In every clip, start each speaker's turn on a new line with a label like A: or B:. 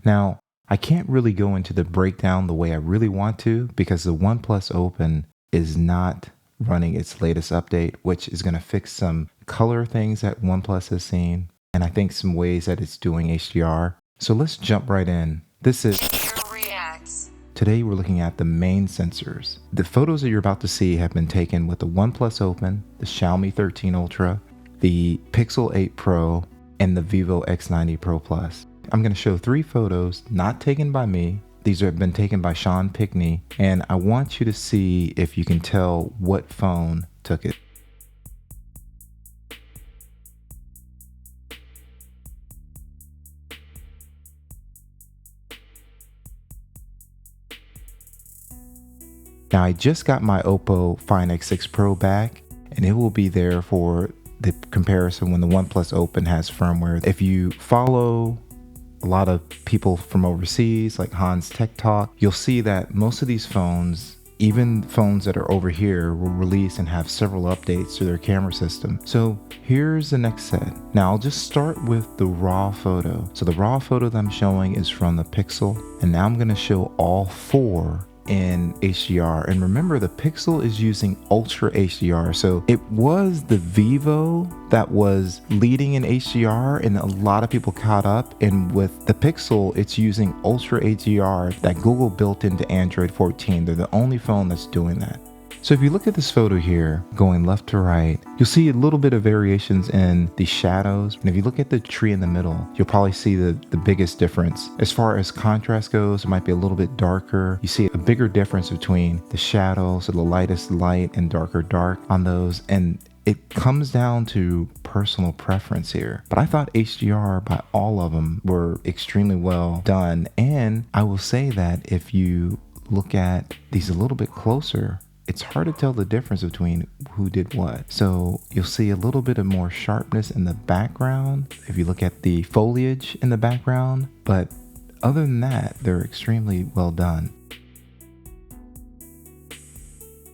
A: Now, I can't really go into the breakdown the way I really want to because the OnePlus Open is not running its latest update, which is going to fix some color things that OnePlus has seen, and I think some ways that it's doing HDR. So let's jump right in. Today we're looking at the main sensors. The photos that you're about to see have been taken with the OnePlus Open, the Xiaomi 13 Ultra, the Pixel 8 Pro, and the Vivo X90 Pro Plus. I'm going to show 3 photos not taken by me. These have been taken by Sean Pickney, and I want you to see if you can tell what phone took it. Now I just got my Oppo Find X6 Pro back, and it will be there for the comparison when the OnePlus Open has firmware. If you follow a lot of people from overseas like Hans Tech Talk, you'll see that most of these phones, even phones that are over here, will release and have several updates to their camera system. So here's the next set. Now I'll just start with the raw photo. So the raw photo that I'm showing is from the Pixel, and now I'm going to show all 4 in HDR. And remember, the Pixel is using Ultra HDR. So it was the Vivo that was leading in HDR, and a lot of people caught up. And with the Pixel, it's using Ultra HDR that Google built into Android 14. They're the only phone that's doing that. So if you look at this photo here, going left to right, you'll see a little bit of variations in the shadows. And if you look at the tree in the middle, you'll probably see the biggest difference. As far as contrast goes, it might be a little bit darker. You see a bigger difference between the shadows, so the lightest light and darker dark on those. And it comes down to personal preference here. But I thought HDR by all of them were extremely well done. And I will say that if you look at these a little bit closer, it's hard to tell the difference between who did what. So you'll see a little bit of more sharpness in the background if you look at the foliage in the background, but other than that, they're extremely well done.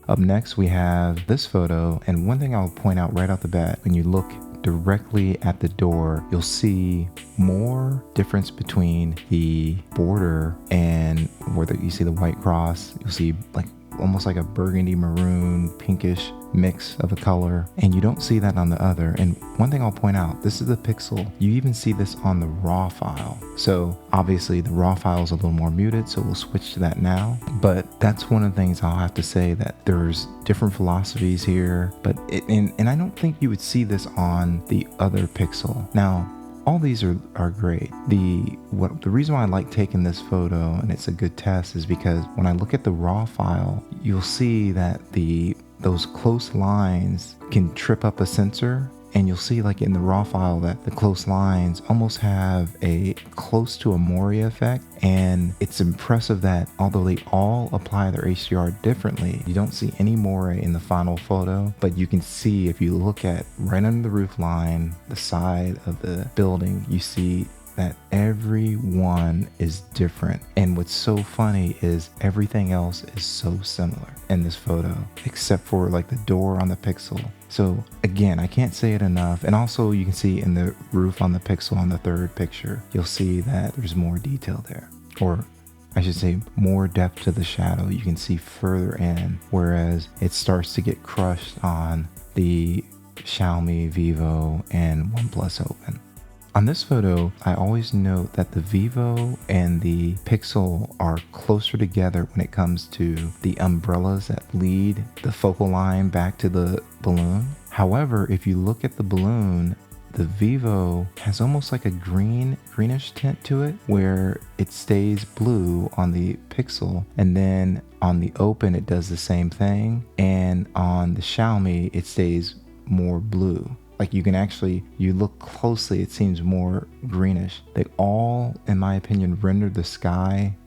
A: Up next, we have this photo, and one thing I'll point out right off the bat, when you look directly at the door, you'll see more difference between the border and where you see the white cross. You'll see like almost like a burgundy maroon pinkish mix of a color, and you don't see that on the other. And one thing I'll point out, this is the Pixel. You even see this on the raw file. So obviously the raw file is a little more muted, so we'll switch to that now. But that's one of the things I'll have to say, that there's different philosophies here, but and I don't think you would see this on the other Pixel. Now, all these are great. The reason why I like taking this photo, and it's a good test, is because when I look at the raw file, you'll see that those close lines can trip up a sensor, and you'll see like in the raw file that the close lines almost have a close to a Moria effect. And it's impressive that although they all apply their HDR differently, you don't see any Moria in the final photo, but you can see if you look at right under the roof line, the side of the building, you see that every one is different. And what's so funny is everything else is so similar in this photo, except for like the door on the Pixel. So again, I can't say it enough. And also you can see in the roof on the Pixel on the third picture, you'll see that there's more detail there, or I should say more depth to the shadow. You can see further in, whereas it starts to get crushed on the Xiaomi, Vivo, and OnePlus Open. On this photo, I always note that the Vivo and the Pixel are closer together when it comes to the umbrellas that lead the focal line back to the balloon. However, if you look at the balloon, the Vivo has almost like a greenish tint to it, where it stays blue on the Pixel, and then on the Open it does the same thing, and on the Xiaomi it stays more blue. Like you look closely, it seems more greenish. They all, in my opinion, render the sky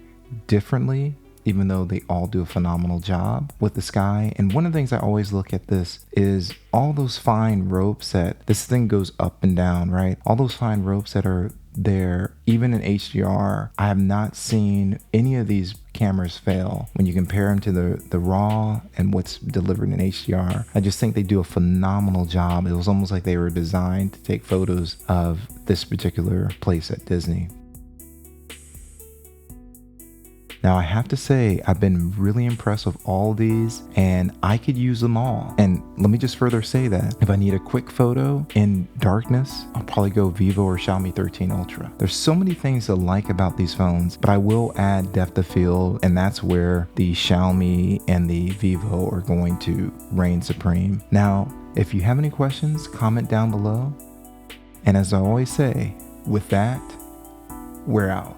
A: differently, even though they all do a phenomenal job with the sky. And one of the things I always look at this is all those fine ropes that this thing goes up and down, right? All those fine ropes that are there, even in HDR, I have not seen any of these cameras fail when you compare them to the raw and what's delivered in HDR. I just think they do a phenomenal job. It was almost like they were designed to take photos of this particular place at Disney. Now I have to say, I've been really impressed with all these and I could use them all. And let me just further say that if I need a quick photo in darkness, I'll probably go Vivo or Xiaomi 13 Ultra. There's so many things to like about these phones, but I will add depth of field, and that's where the Xiaomi and the Vivo are going to reign supreme. Now, if you have any questions, comment down below. And as I always say, with that, we're out.